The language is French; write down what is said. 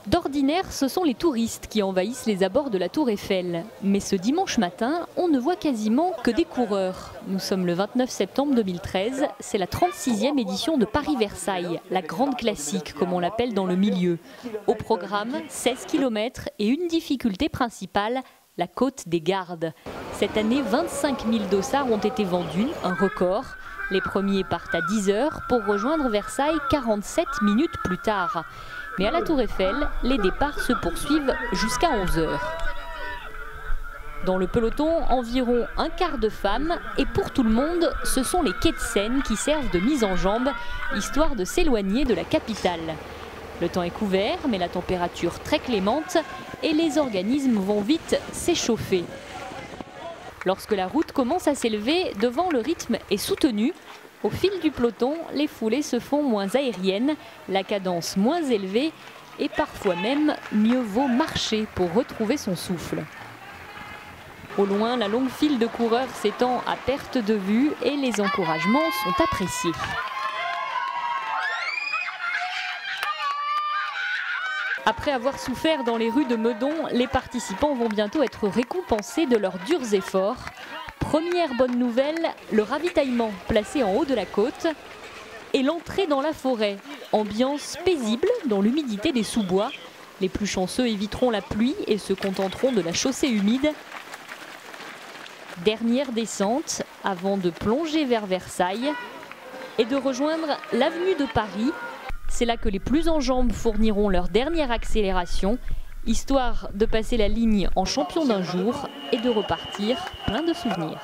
D'ordinaire, ce sont les touristes qui envahissent les abords de la Tour Eiffel. Mais ce dimanche matin, on ne voit quasiment que des coureurs. Nous sommes le 29 septembre 2013, c'est la 36e édition de Paris-Versailles, la grande classique comme on l'appelle dans le milieu. Au programme, 16 km et une difficulté principale, la côte des Gardes. Cette année, 25 000 dossards ont été vendus, un record. Les premiers partent à 10 h pour rejoindre Versailles 47 minutes plus tard. Mais à la Tour Eiffel, les départs se poursuivent jusqu'à 11 h. Dans le peloton, environ un quart de femmes. Et pour tout le monde, ce sont les quais de Seine qui servent de mise en jambe, histoire de s'éloigner de la capitale. Le temps est couvert, mais la température très clémente et les organismes vont vite s'échauffer. Lorsque la route commence à s'élever, devant le rythme est soutenu. Au fil du peloton, les foulées se font moins aériennes, la cadence moins élevée et parfois même mieux vaut marcher pour retrouver son souffle. Au loin, la longue file de coureurs s'étend à perte de vue et les encouragements sont appréciés. Après avoir souffert dans les rues de Meudon, les participants vont bientôt être récompensés de leurs durs efforts. Première bonne nouvelle, le ravitaillement placé en haut de la côte et l'entrée dans la forêt. Ambiance paisible dans l'humidité des sous-bois. Les plus chanceux éviteront la pluie et se contenteront de la chaussée humide. Dernière descente avant de plonger vers Versailles et de rejoindre l'avenue de Paris. C'est là que les plus en jambes fourniront leur dernière accélération, histoire de passer la ligne en champion d'un jour et de repartir plein de souvenirs.